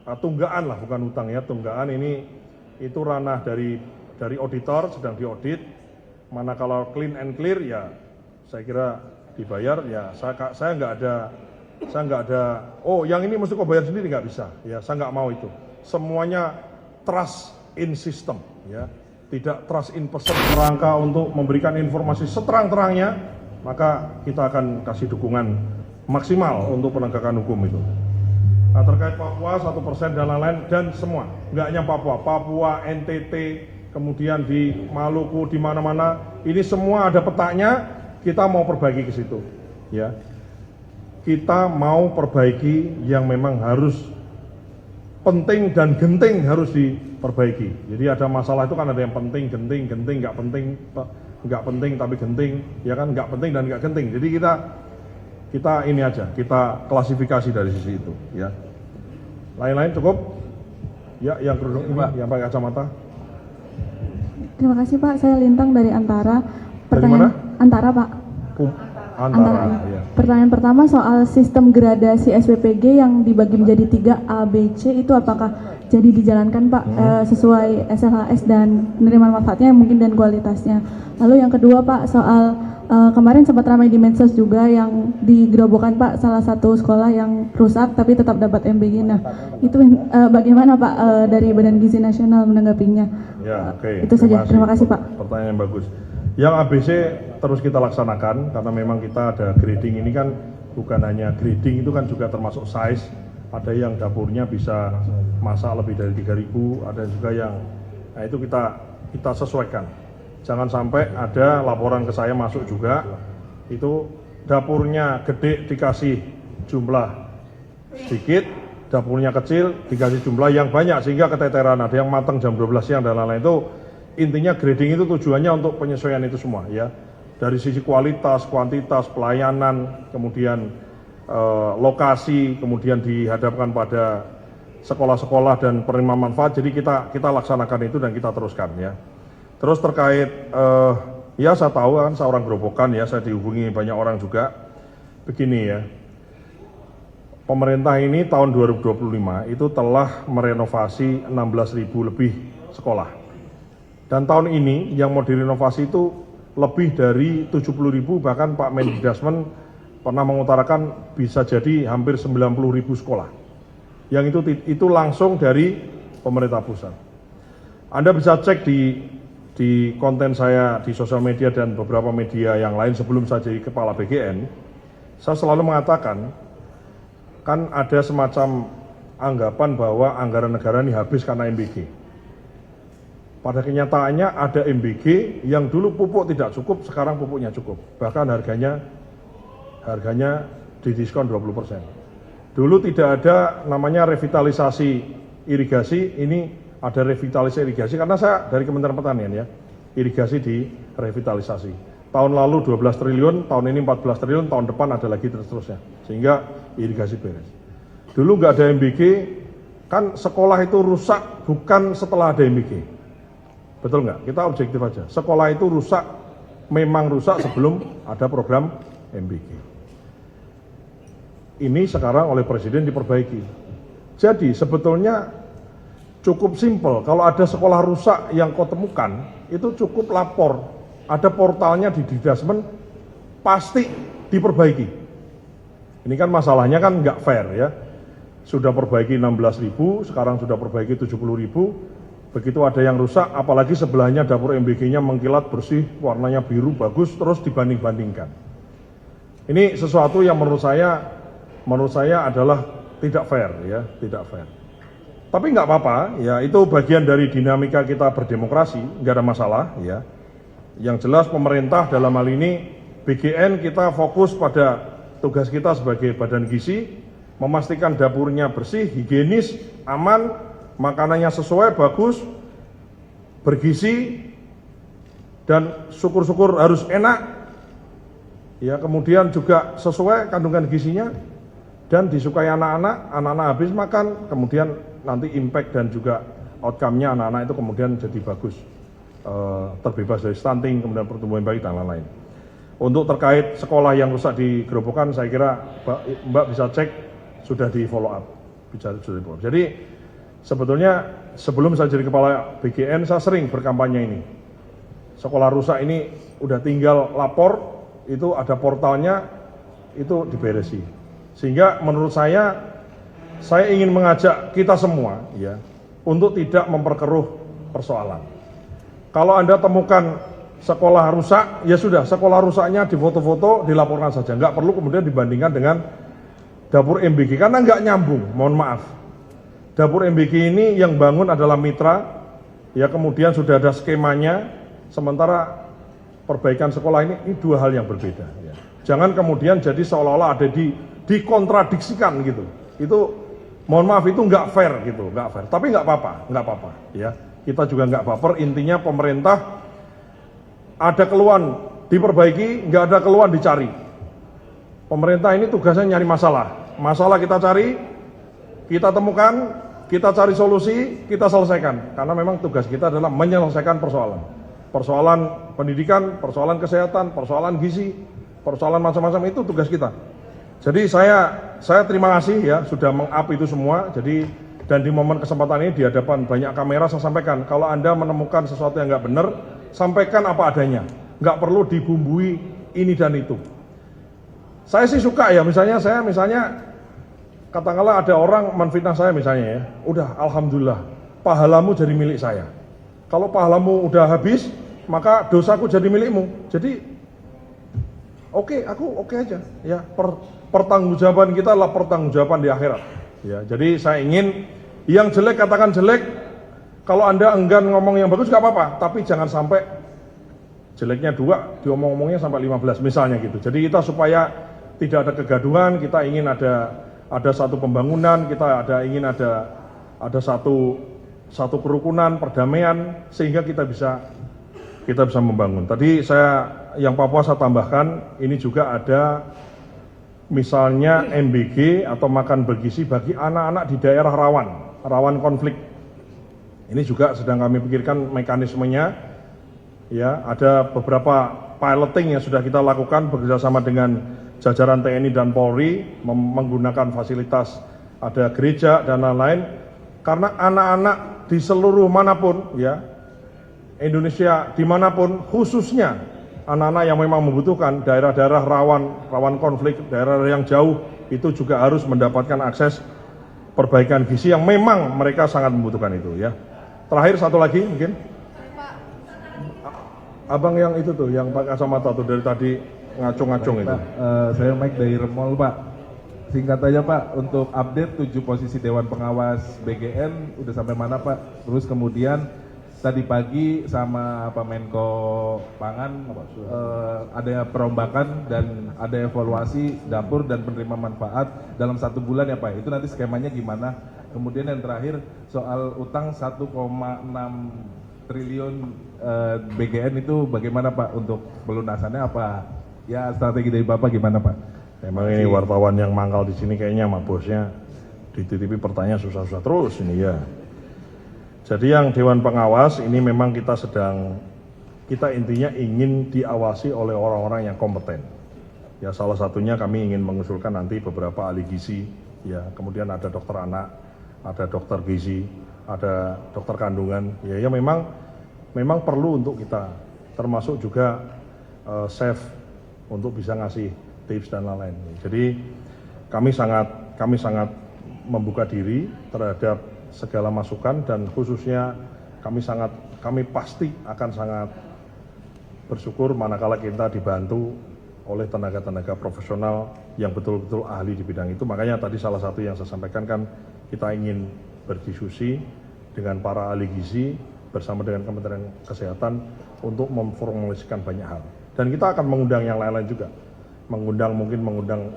Tunggaan lah, bukan utang ya, tunggaan ini itu ranah dari auditor sedang diaudit. Mana kalau clean and clear ya saya kira dibayar ya. Saya nggak ada. Oh yang ini mesti kau bayar sendiri, nggak bisa. Ya saya nggak mau itu. Semuanya trust in system ya, tidak trust in person. Rangka untuk memberikan informasi seterang-terangnya, maka kita akan kasih dukungan maksimal untuk penegakan hukum itu. Nah, terkait Papua 1% dan lain-lain dan semua, nggak hanya Papua, NTT, kemudian di Maluku, di mana-mana, ini semua ada petanya. Kita mau perbaiki ke situ, ya. Kita mau perbaiki yang memang harus penting dan genting harus diperbaiki. Jadi ada masalah itu kan ada yang penting, genting, nggak penting tapi genting, ya kan, nggak penting dan nggak genting. Jadi kita ini aja, kita klasifikasi dari sisi itu, ya. Lain-lain cukup? Ya, yang kerudung ini, yang pakai kacamata. Terima kasih Pak, saya Lintang dari Antara. Dari mana? Antara Pak. Antara. Ya. Pertanyaan pertama soal sistem gradasi SPPG yang dibagi menjadi 3 A, B, C itu apakah jadi dijalankan Pak sesuai SLHS dan penerimaan manfaatnya mungkin dan kualitasnya. Lalu yang kedua Pak soal kemarin sempat ramai di medsos juga yang digerobokan Pak salah satu sekolah yang rusak tapi tetap dapat MBG. Nah itu bagaimana Pak dari Badan Gizi Nasional menanggapinya? Ya, oke. Itu saja. Terima kasih Pak. Pertanyaan yang bagus. Yang ABC terus kita laksanakan karena memang kita ada grading ini kan bukan hanya grading, itu kan juga termasuk size. Ada yang dapurnya bisa masak lebih dari 3.000, ada juga yang nah itu kita sesuaikan. Jangan sampai ada laporan ke saya masuk juga itu dapurnya gede dikasih jumlah sedikit, dapurnya kecil dikasih jumlah yang banyak sehingga keteteran, ada yang matang jam 12 siang dan lain-lain. Itu intinya grading itu tujuannya untuk penyesuaian itu semua ya. Dari sisi kualitas, kuantitas, pelayanan, kemudian lokasi, kemudian dihadapkan pada sekolah-sekolah dan penerima manfaat. Jadi kita laksanakan itu dan kita teruskan ya. Terus terkait ya saya tahu kan seorang gerobokan ya, saya dihubungi banyak orang juga. Begini ya. Pemerintah ini tahun 2025 itu telah merenovasi 16.000 lebih sekolah. Dan tahun ini yang mau direnovasi itu lebih dari 70.000, bahkan Pak Mendikbudrismen pernah mengutarakan bisa jadi hampir 90.000 sekolah. Yang itu langsung dari pemerintah pusat. Anda bisa cek di konten saya di sosial media dan beberapa media yang lain sebelum saya jadi kepala BGN, saya selalu mengatakan kan ada semacam anggapan bahwa anggaran negara ini habis karena MBG. Pada kenyataannya ada MBG yang dulu pupuk tidak cukup, sekarang pupuknya cukup. Bahkan harganya didiskon 20%. Dulu tidak ada namanya revitalisasi irigasi, ini ada revitalisasi irigasi karena saya dari Kementerian Pertanian ya, irigasi di revitalisasi. Tahun lalu 12 triliun, tahun ini 14 triliun, tahun depan ada lagi terus-terusnya. Sehingga irigasi beres. Dulu nggak ada MBG, kan sekolah itu rusak bukan setelah ada MBG. Betul nggak? Kita objektif aja. Sekolah itu rusak, memang rusak sebelum ada program MBG. Ini sekarang oleh Presiden diperbaiki. Jadi sebetulnya cukup simpel. Kalau ada sekolah rusak yang kau temukan, itu cukup lapor. Ada portalnya di Dikdasmen, pasti diperbaiki. Ini kan masalahnya kan nggak fair ya. Sudah perbaiki 16.000, sekarang sudah perbaiki 70.000. Begitu ada yang rusak, apalagi sebelahnya dapur MBG-nya mengkilat bersih, warnanya biru, bagus, terus dibanding-bandingkan. Ini sesuatu yang menurut saya adalah tidak fair ya, tidak fair. Tapi nggak apa-apa, ya itu bagian dari dinamika kita berdemokrasi, nggak ada masalah ya. Yang jelas pemerintah dalam hal ini BGN kita fokus pada tugas kita sebagai badan gizi, memastikan dapurnya bersih, higienis, aman, makanannya sesuai, bagus, bergizi, dan syukur-syukur harus enak, ya kemudian juga sesuai kandungan gizinya, dan disukai anak-anak habis makan, kemudian nanti impact dan juga outcome-nya anak-anak itu kemudian jadi bagus, terbebas dari stunting, kemudian pertumbuhan bayi dan lain-lain. Untuk terkait sekolah yang rusak di Gerobokan, saya kira Mbak bisa cek, sudah di follow up. bicara judicial reform. Jadi sebetulnya sebelum saya jadi kepala BGN saya sering berkampanye ini. Sekolah rusak ini udah tinggal lapor, itu ada portalnya, itu diberesi. Sehingga menurut saya ingin mengajak kita semua ya untuk tidak memperkeruh persoalan. Kalau Anda temukan sekolah rusak, ya sudah, sekolah rusaknya difoto-foto, dilaporkan saja. Nggak perlu kemudian dibandingkan dengan dapur MBG, karena nggak nyambung, mohon maaf. Dapur MBG ini yang bangun adalah mitra, ya kemudian sudah ada skemanya, sementara perbaikan sekolah ini dua hal yang berbeda. Ya. Jangan kemudian jadi seolah-olah ada dikontradiksikan gitu. Itu mohon maaf itu nggak fair gitu, nggak fair. Tapi nggak apa-apa, ya. Kita juga nggak baper. Intinya pemerintah ada keluhan diperbaiki, nggak ada keluhan dicari. Pemerintah ini tugasnya nyari masalah kita cari, kita temukan, kita cari solusi, kita selesaikan. Karena memang tugas kita adalah menyelesaikan persoalan pendidikan, persoalan kesehatan, persoalan gizi, persoalan macam-macam, itu tugas kita. Jadi saya terima kasih ya sudah meng-up itu semua. Jadi dan di momen kesempatan ini di hadapan banyak kamera saya sampaikan, kalau Anda menemukan sesuatu yang nggak benar, sampaikan apa adanya, nggak perlu dibumbui ini dan itu. Saya sih suka ya, misalnya katakanlah ada orang menfitnah saya misalnya ya, udah alhamdulillah pahalamu jadi milik saya. Kalau pahalamu udah habis, maka dosaku jadi milikmu. Jadi aku oke aja ya. Pertanggungjawaban kita adalah pertanggungjawaban di akhirat. Ya, jadi saya ingin yang jelek katakan jelek. Kalau Anda enggan ngomong yang bagus gak apa-apa, tapi jangan sampai jeleknya 2, diomong-omongnya sampai 15 misalnya gitu. Jadi kita supaya tidak ada kegaduhan, kita ingin ada satu pembangunan, kita ingin ada satu kerukunan, perdamaian, sehingga kita bisa membangun. Tadi yang Papua saya tambahkan, ini juga ada misalnya MBG atau makan bergizi bagi anak-anak di daerah rawan konflik. Ini juga sedang kami pikirkan mekanismenya. Ya, ada beberapa piloting yang sudah kita lakukan bekerjasama dengan jajaran TNI dan Polri, menggunakan fasilitas, ada gereja dan lain-lain. Karena anak-anak di seluruh manapun, ya, Indonesia dimanapun, khususnya anak-anak yang memang membutuhkan, daerah-daerah rawan konflik, daerah yang jauh, itu juga harus mendapatkan akses perbaikan gizi yang memang mereka sangat membutuhkan itu ya. Terakhir satu lagi mungkin, abang yang itu tuh, yang pakai kacamata tuh dari tadi ngacung-ngacung itu. Saya Mike dari Remol Pak. Singkat aja Pak, untuk update 7 posisi Dewan Pengawas BGN udah sampai mana Pak? Terus kemudian tadi pagi sama Pak Menko Pangan ada perombakan dan ada evaluasi dapur dan penerima manfaat dalam 1 bulan ya Pak. Itu nanti skemanya gimana? Kemudian yang terakhir soal utang 1,6 triliun BGN itu bagaimana Pak untuk pelunasannya, apa ya strategi dari Bapak gimana Pak? Emang ini wartawan yang mangkal di sini kayaknya sama bosnya dititipi pertanyaan susah-susah terus ini ya. Jadi yang Dewan Pengawas ini memang kita intinya ingin diawasi oleh orang-orang yang kompeten. Ya salah satunya kami ingin mengusulkan nanti beberapa ahli gizi, ya kemudian ada dokter anak, ada dokter gizi, ada dokter kandungan. Ya memang perlu untuk kita, termasuk juga chef untuk bisa ngasih tips dan lain-lain. Jadi kami sangat membuka diri terhadap segala masukan dan khususnya kami pasti akan sangat bersyukur manakala kita dibantu oleh tenaga-tenaga profesional yang betul-betul ahli di bidang itu. Makanya tadi salah satu yang saya sampaikan kan kita ingin berdiskusi dengan para ahli gizi bersama dengan Kementerian Kesehatan untuk memformulasikan banyak hal. Dan kita akan mengundang yang lain-lain juga, mengundang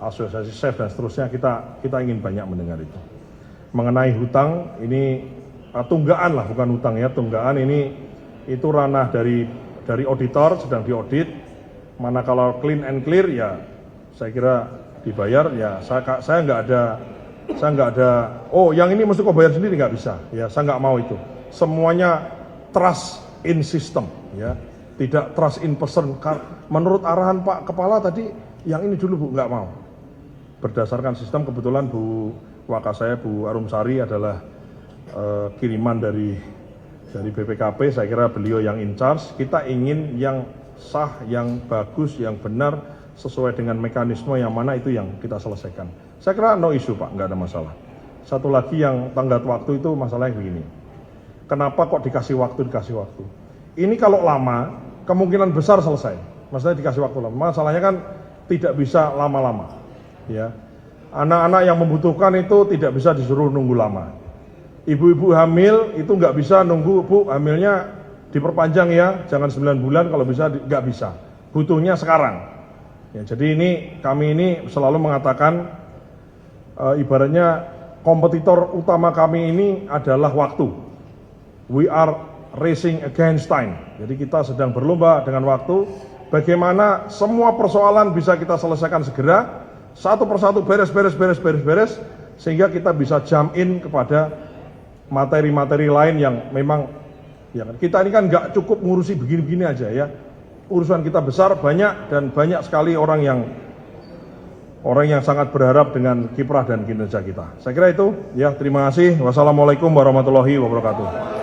asosiasi chef dan seterusnya. Kita ingin banyak mendengar itu. Mengenai hutang ini tunggaan lah, bukan hutang ya, tunggaan ini itu ranah dari auditor, sedang diaudit. Mana kalau clean and clear ya saya kira dibayar ya. Saya nggak ada oh yang ini mesti kau bayar sendiri, nggak bisa ya, saya nggak mau itu. Semuanya trust in system ya, tidak trust in person. Menurut arahan Pak Kepala tadi yang ini dulu Bu, nggak mau. Berdasarkan sistem kebetulan Bu Wakasaya Bu Arumsari adalah kiriman dari BPKP. Saya kira beliau yang in charge. Kita ingin yang sah, yang bagus, yang benar, sesuai dengan mekanisme yang mana itu yang kita selesaikan. Saya kira no issue Pak, nggak ada masalah. Satu lagi yang tenggat waktu itu masalahnya begini. Kenapa kok dikasih waktu? Ini kalau lama, kemungkinan besar selesai. Maksudnya dikasih waktu lama. Masalahnya kan tidak bisa lama-lama. Ya, anak-anak yang membutuhkan itu tidak bisa disuruh nunggu lama. Ibu-ibu hamil itu nggak bisa nunggu, Bu, hamilnya diperpanjang ya, jangan 9 bulan, kalau bisa nggak bisa. Butuhnya sekarang. Ya, jadi kami ini selalu mengatakan ibaratnya kompetitor utama kami ini adalah waktu. We are racing against time. Jadi kita sedang berlomba dengan waktu. Bagaimana semua persoalan bisa kita selesaikan segera, satu persatu beres, sehingga kita bisa jump in kepada materi-materi lain yang memang, ya kan, kita ini kan nggak cukup ngurusi begini-begini aja ya. Urusan kita besar, banyak, dan banyak sekali orang yang sangat berharap dengan kiprah dan kinerja kita. Saya kira itu, ya, terima kasih. Wassalamualaikum warahmatullahi wabarakatuh.